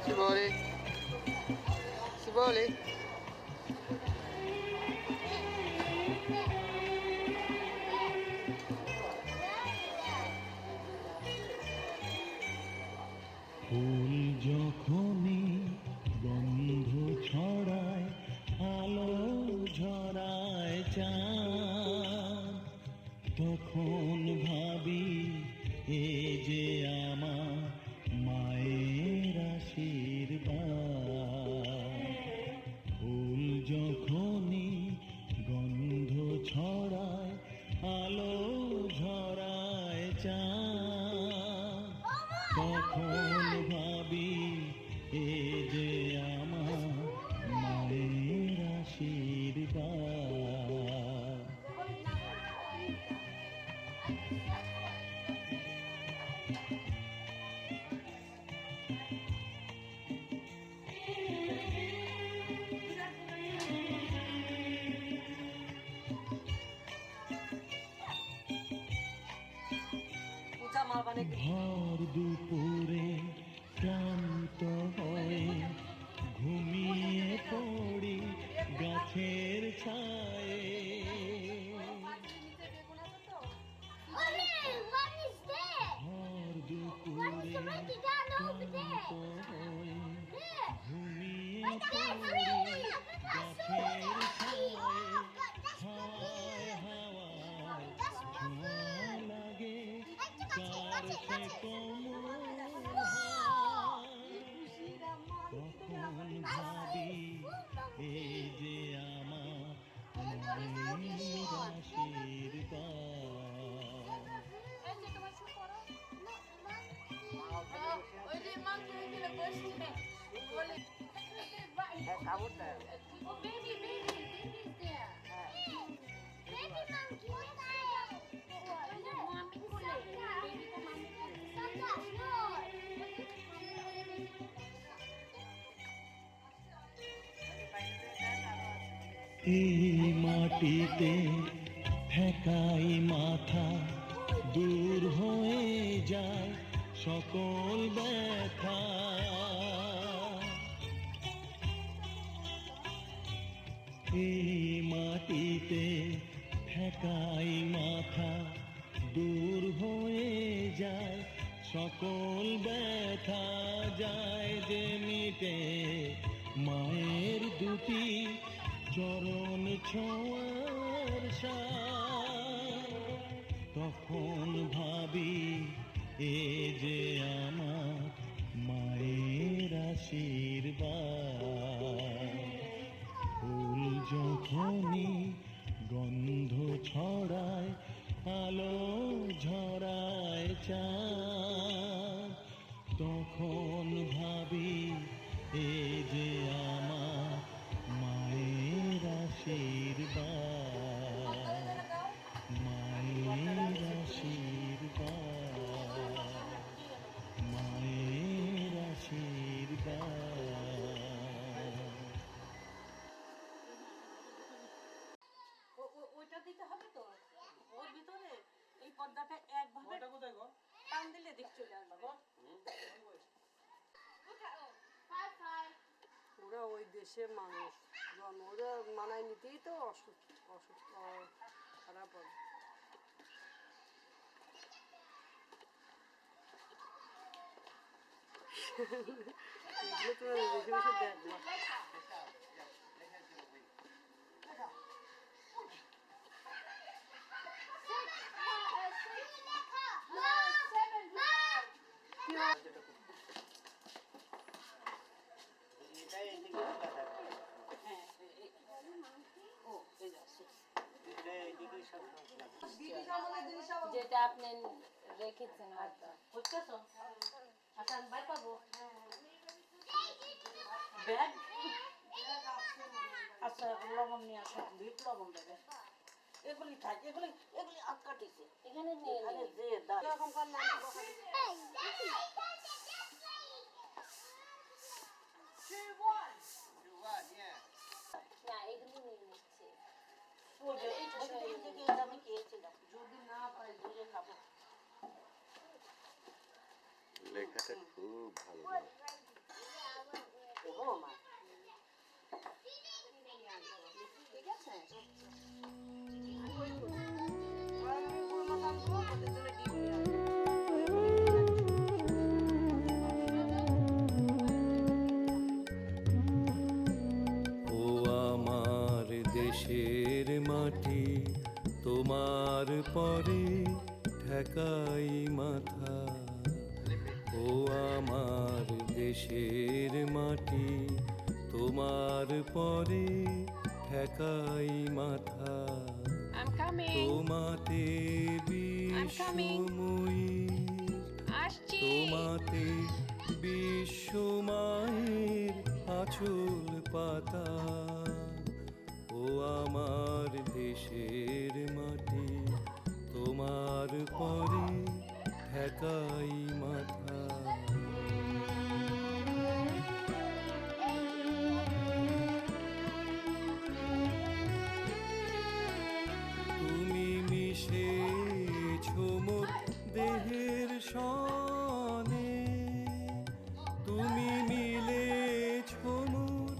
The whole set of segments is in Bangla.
Siboli, Siboli. ফুল যখনই গন্ধ ছড়ায়, আলো ঝরায় চাঁদ, তখন ভাবি এ যে আমার মায়ের আশীর্বাদ। ফুল যখনই গন্ধ ছড়ায়, আলো ঝরায় চাঁদ, তখন ভাবি এ যে আমার মায়ের আশীর্বাদ। ভর দুপুরে ক্লান্ত হয়ে ঘুমিয়ে পড়ি গাছের ছায়ে। ভর দুপুরে ক্লান্ত হয়ে ঘুমিয়ে পড়ি গাছের ছায়ে। হাওয়ায় হাওয়ায় ছোঁয়া লাগে কার সে কোমল, তখন ভাবি এ যে আমার মায়ের আশীর্বাদ। এই মাটিতে ঠেকাই মাথা, দূর হয়ে যায় সকল ব্যথা। এই মাটিতে ঠেকাই মাথা, দূর হয়ে যায় সকল ব্যথা। যায় যে মিটে মায়ের দুটি চরণ ছোঁয়ার সাথ, তখন ভাবি এ যে আমার মায়ের আশীর্বাদ। ফুল যখনই গন্ধ ছড়ায়, আলো ঝরায় চাঁদ, তখন ভাবি এ যে আমার মায়ের আশীর্বাদ, মায়ের আশীর্বাদ, মায়ের আশীর্বাদ। ওইটা দিতে হবে তো, ওর ভিতরে এই পর্দাটা একভাবে টান দিলে দিক চলে আসবে। ওরা ওই দেশের মানুষ, ওরা মানায় নিতেই তো অসুস্থ অসুস্থ খারাপ হবে। এগুলো তোমরা বেশি বেশি দেখবা। যেটা এটা আপনি রেখেছেন হয়তো। বুঝতেছো? আচ্ছা আমি বাই পাবো ব্যাগ। আচ্ছা লবণ নিয়ে আসো, বিট লবণ দেবে। এগুলি থাক, এগুলি এগুলি আটকাটিছে এখানে নিয়ে আরে নিন। যে দা এরকম করলে আমি বকা দিই। না এগুলো নিয়ে নিচ্ছি। ওই যে ওই থেকে এটা আমি খেয়েছিলাম, যদি না পাই বুঝে খাবো। লেখাটা খুব ভালো। ও মা ঠিক আছে আমি বলবো আনবো ওদের জন্য ডিম নিয়ে আসবো। ও আমার দেশের মাটি, তোমার পরে ঠেকাই মাথা। ও আমার দেশের মাটি, তোমার পরে ঠেকাই মাথা। I'm coming. তোমাতে বিশ্বময়ী, আসছি। তোমাতে বিশ্বমায়ের আঁচল পাতা। ও আমার দেশের মাটি, তোমার পরে ঠেকাই মাথা। তুমি মিশেছো মোর দেহের সনে, তুমি মিলেছো মোর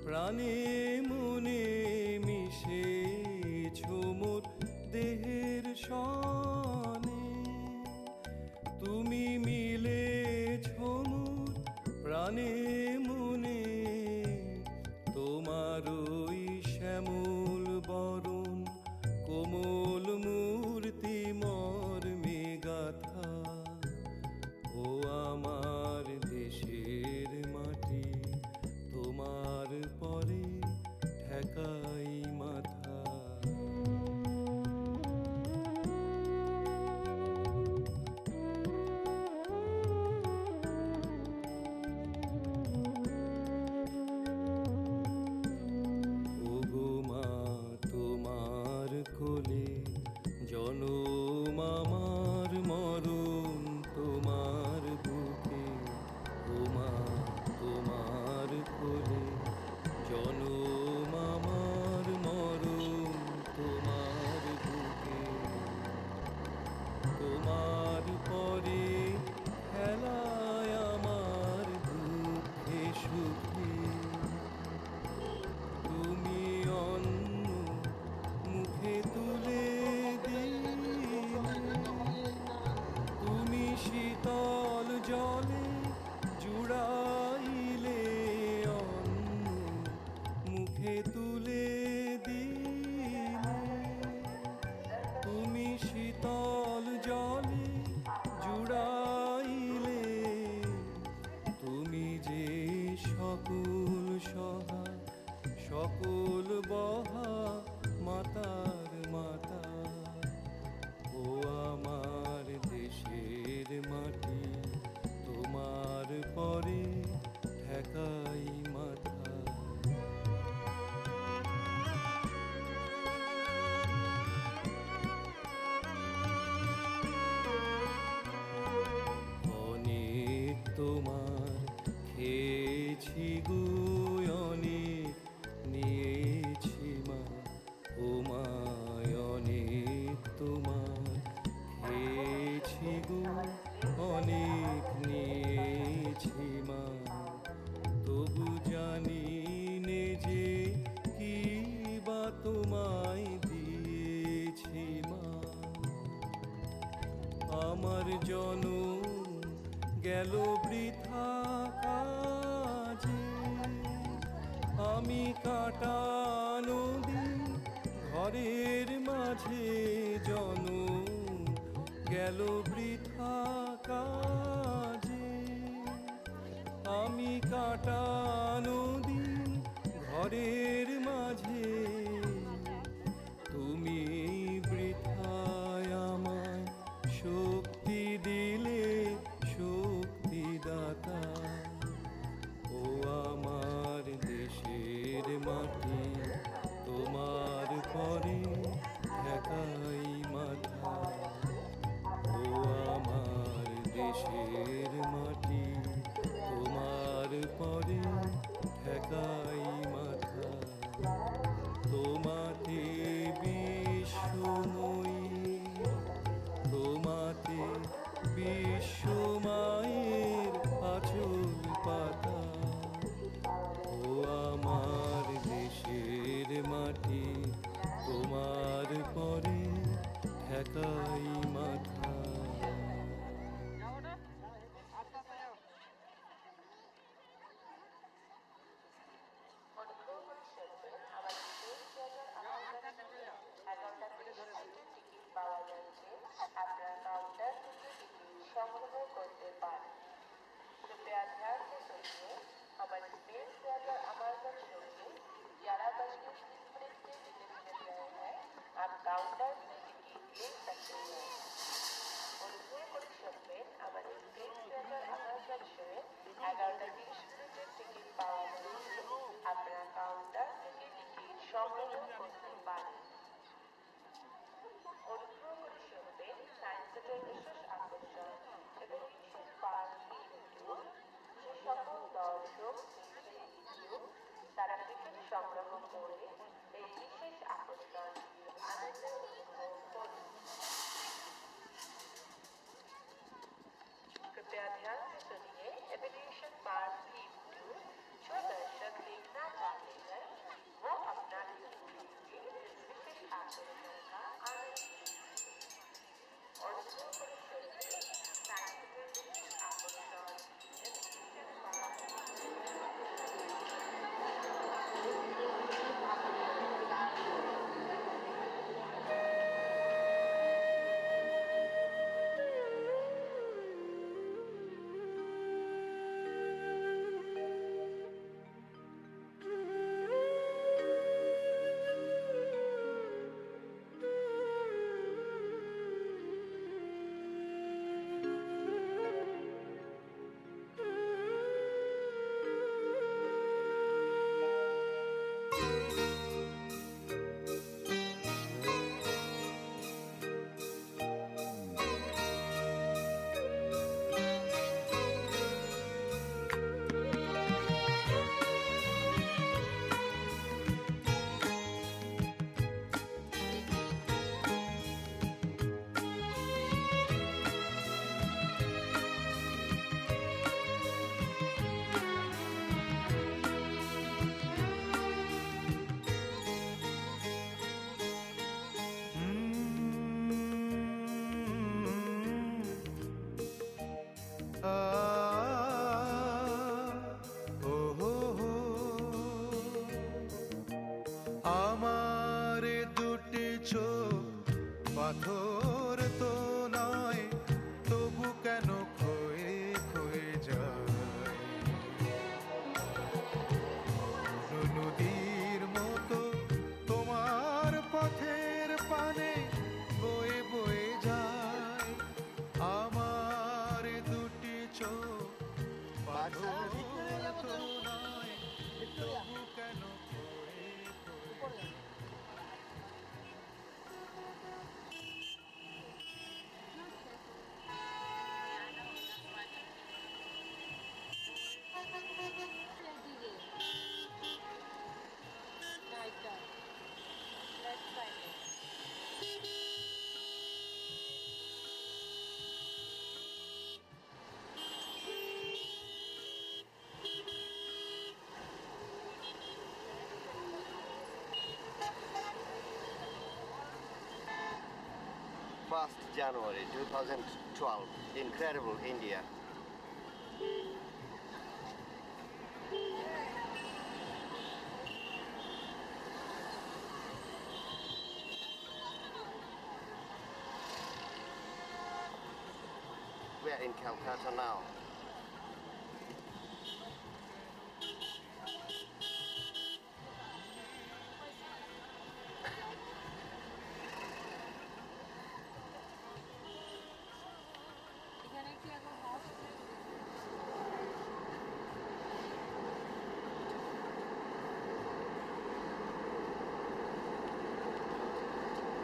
প্রাণে মনে, মিশেছো মোর দেহের সনে। তুমি মিলেছো মোর প্রাণে মনে, তোমার ওই শ্যামল বরণ কোমল মূর্তি মর্মে গাথা। ও আমার দেশের মাটি, তোমার পরে ঠেকাই মাথা। ওগো মা তোমার কোলে জনম আমার মরণ তোমার বুকে। ও মা তোমার কোলে জনম আমার মরণ তোমার বুকে। তোমার পরে খেলায় আমার দুঃখে সুখে, তুমি অন্ন মুখে তুলে দিলে, তুমি শীতল জলে জুড়াইলে, অন্ন মুখে তুলে দিলে। তুমি শীতল জলে জুড়াইলে, তুমি যে সকল সহা সকল বহা মাতার মাতা। ও আমার দেশের মাটি, তোমার পরে ঠেকাই মাথা। অনেক তোমার খেয়েছি গো, অনেক নিয়েছি মা। ও মা অনেক তোমার খেয়েছি গো, অনেক নিয়েছি মা। তবু জানি নে যে কি বা তোমায় দিয়েছি মা। আমার জনম গেল বৃথা কাজে, আমি কাটা নদী ঘরের মাঝে, জনম গেল বৃথা কাজে। আমি কাটা নদী ঘরের মাঝে, তুমি বৃথায় আমায় দেশের মাটি তোমার পরে ঠেকাই মাথা তোমাতে বিশ্বময়ী তোমাতে বিশ্বমায়ের আঁচল পাতা ও আমার দেশের মাটি তোমার পরে ঠেকাই মাথা সংগ্রহ করতে পারেন। कृपया ध्यान से सुनिए, हमारे स्पेस यात्रा अमेरिकन शो के 11:30 से टिकट मिल रहे हैं। आप काउंटर से टिकट ले सकते हैं। অনুগ্রহ করে শুনবেন, আমাদের স্পেস ইয়াত্রা আমেরিকান শোয়ে 11:30 টিকিট পাওয়া যাচ্ছে। আপনারা কাউন্টার থেকে টিকিট সংগ্রহ করতে পারেন। অনুগ্রহ করে শুনবেন, সায়েন্সের বিশেষ আকর্ষণ এবং বিশেষ পার্ক যে সকল দর্শক তারা টিকিট সংগ্রহ করে এই বিশেষ আকর্ষণ আনন্দ উপভোগ করুন। कृपया ध्यान से सुनिए, एविएशन पार्क थीम टूर जो दर्शक देखना चाहते हैं वो अपना टिकट के विशेष आकर्षण का आनंद और আমার দুটি চোখ পাথর তো নয়, তবু কেন ক্ষয়ে ক্ষয়ে যায় নদীর মতো তোমার পথের পানে বয়ে বয়ে যায়। আমার দুটি চোখ পাথর তো নয়, তবু কেন ক্ষয়ে ক্ষয়ে January 2012, incredible India. We are in Calcutta now.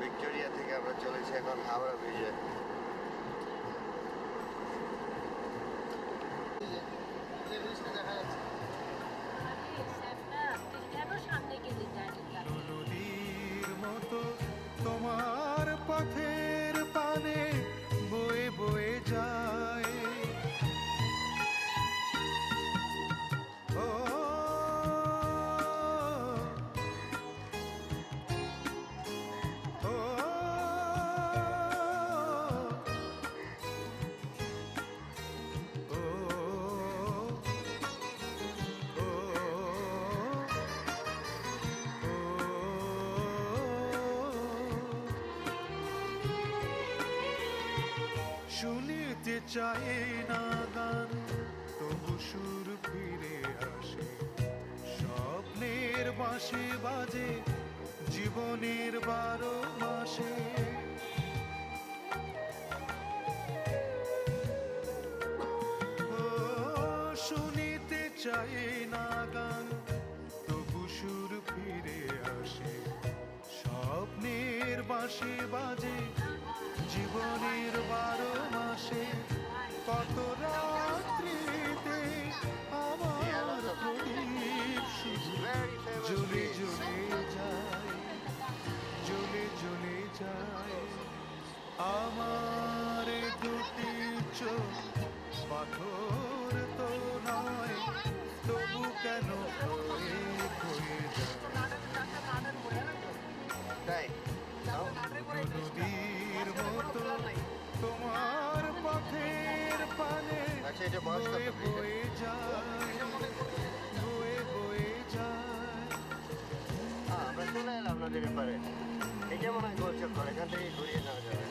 Victoria থেকে আমরা চলেছি এখন হাওড়া ব্রিজে। শুনিতে চায় না গান তবু সুর ফিরে আসে স্বপ্নের বাঁশি বাজে জীবনের 12 মাসে ও শুনিতে চায় না গান তবু সুর ফিরে আসে স্বপ্নের বাঁশি বাজে জীবনের 12 মাসে কত রাত্রিতে আমার প্রদীপ শুধু Very famous জ্বলে fish. জ্বলে যায় জ্বলে জ্বলে যায় আমার দুটি চোখ পাথর তো নয় তবু কেন হয়ে হয়ে যায় তাই No? নদীর মতো তোমার পথের পানে আচ্ছা, এটা বয়স কত বয়ে ফিটের? বয়ে যায় বয়ে বয়ে যায় আমরা চলে এলাম নদীর পারে এটা মনে হয় গোল চক্কর এখান থেকে ঘুরিয়ে নেওয়া যাবে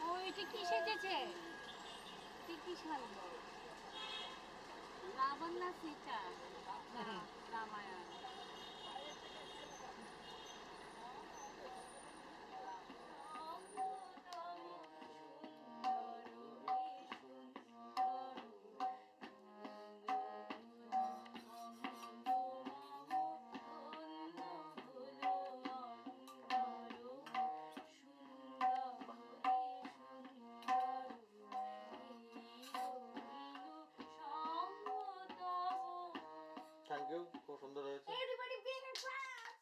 ওইটা কি সেজেছে? কি সাজলো? রাবণ না সীতা? না, রামায়ণ। থ্যাংক ইউ, খুব সুন্দর হয়েছে। Everybody be in class!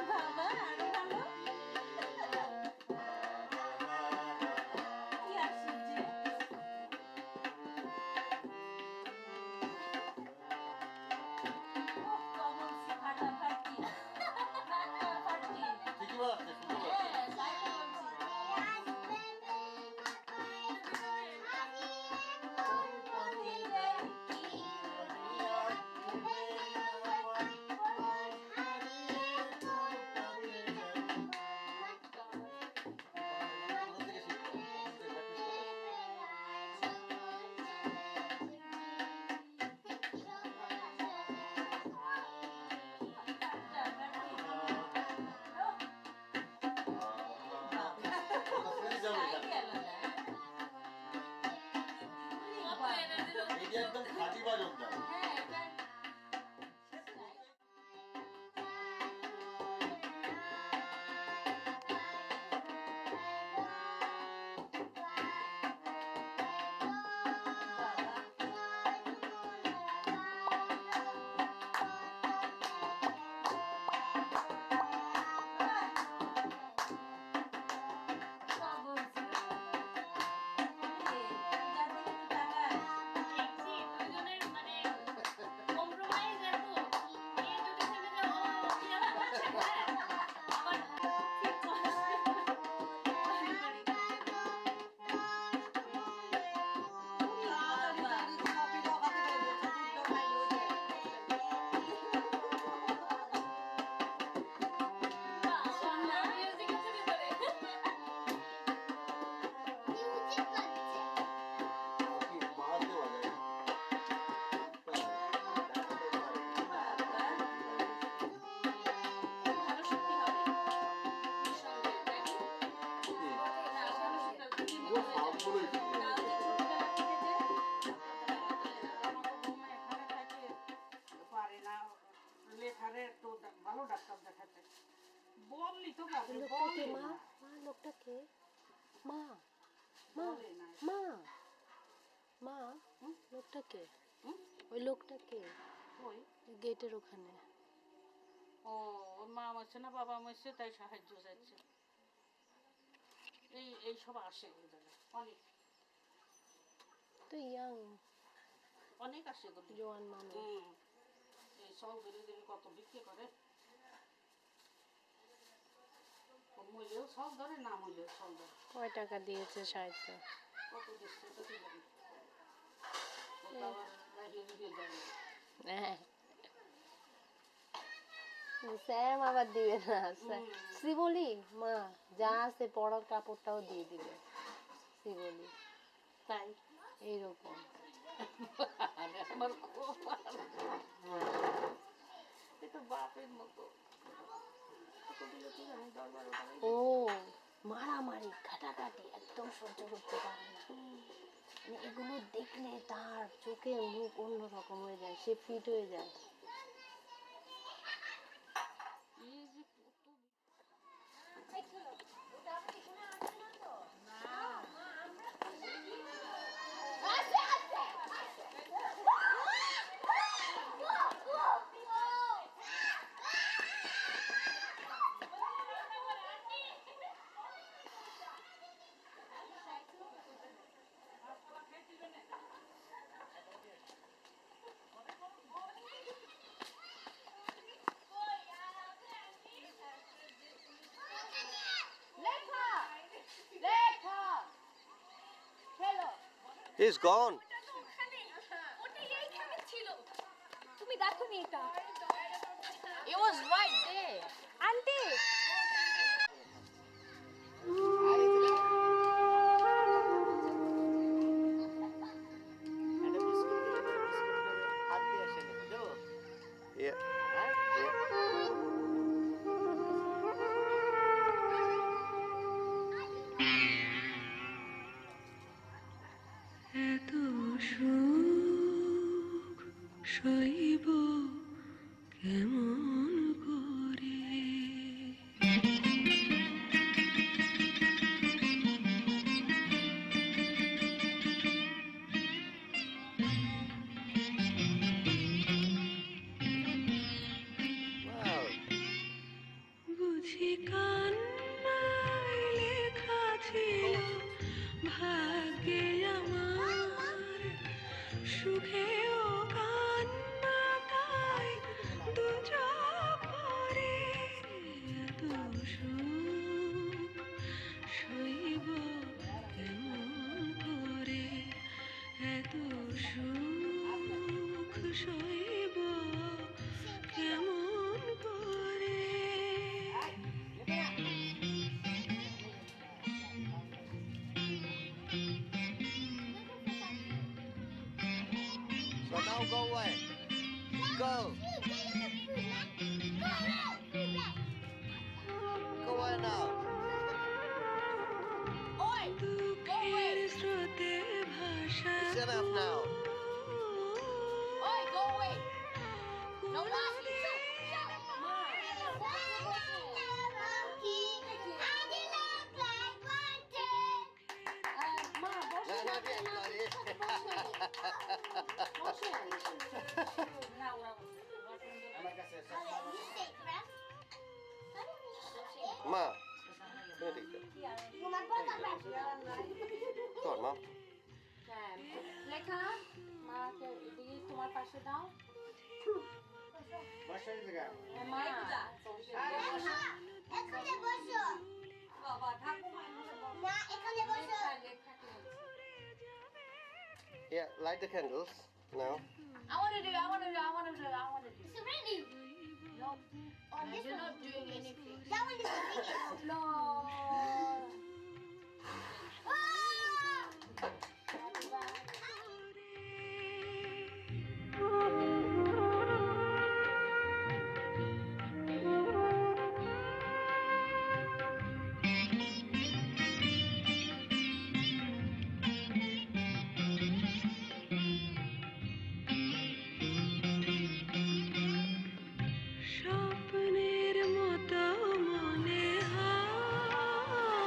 বাবা আরো ভালো কি আশ্চর্য কমন সে ফাটাফাটি ফাটাফাটি ঠিকই বলছে, সুন্দর বলছে। কোথা থেকে শিখবো? কোথা থেকে practice করবো? কোথা থেকে যাবো এখানে? এই যে একদম খাঁটি বাজনটা। কি বাহাত দেওয়া যায়? পুরো সবগুলোই ঠিক। পারে না লেখারে তো ভালো ডাক্তার দেখাতে বললি তো পাবে লোকটাকে মা মা লোকটাকে মা মা বলে না মা মা লোকটাকে হুম? ওই লোকটা কে? ওই গেটের ওখানে। ও ওর মা মরছে না বাবা মরছে তাই সাহায্য চাইছে। এই সব আসে এই জায়গায় অনেক তো ইয়াং অনেক আসে এগুলো। জোয়ান মানুষ। এই সলগরি দেখে কত বিক্রি করে। মূল্যেও সব ধরে না মূল্যেও সব ধরে। কয় টাকা দিয়েছে সাহিত্য? কত দিচ্ছে তো কি জানি। ও তো আবার রাখিয়ে জানি। হ্যাঁ স্যাম আবার দিবে না। শ্রীবলি মা যা আছে পরার কাপড়টাও দিয়ে দিবে শ্রীবলি তাই এইরকম। আমার খুব ভালো। এটা বাপের মতো। ও মারামারি ঘাটাঘাটি একদম সহ্য করতে পারে না। মানে এগুলো দেখলে তার চোখে মুখ অন্যরকম হয়ে যায়, সে ফিট হয়ে যায়। এই যে He's gone. তুমি দেখো নি এটা? It was right there. Aunty Yeah. এত সুখ সইব কেমন করে? Wow. বুঝি কান্নায় লেখা ছিল ভাগ্যে আমার, সুখেও কান্নাটাই দু চোখ ভরে। এত সুখ সইব কেমন করে? এত সুখ সইব কেমন করে? So now go away. Go. Go away now. দুঃখের স্রোতে ভাষা It's enough now. Not yet, not yet. না ওরা আমার কাছে সব Ma. Here you go. Go on, Mom. লেখা মাকে এদিকে তোমার পাশে দাও। বসাই জায়গা মা বাবা ঠাকুমা Yeah, light the candles now. I want to do. It's ready. No, you're not doing anything. That one is the no. স্বপ্নের মতো মনে হয়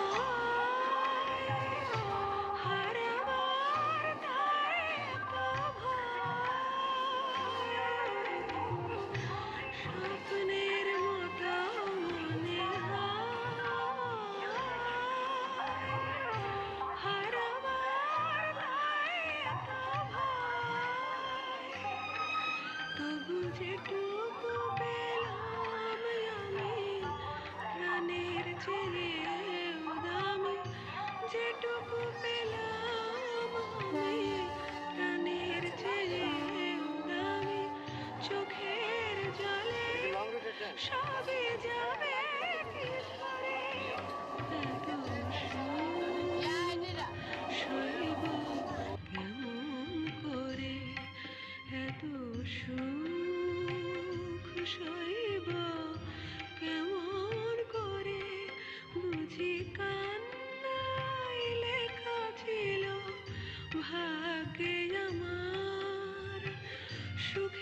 জলে লং রুটের ট্রেন সবে যাবে কি করে এত শৈব কেমন করে এত সুখ শৈব কেমন করে বুঝি কান্নায় লেখা ছিল ভাগ্যে আমার সুখে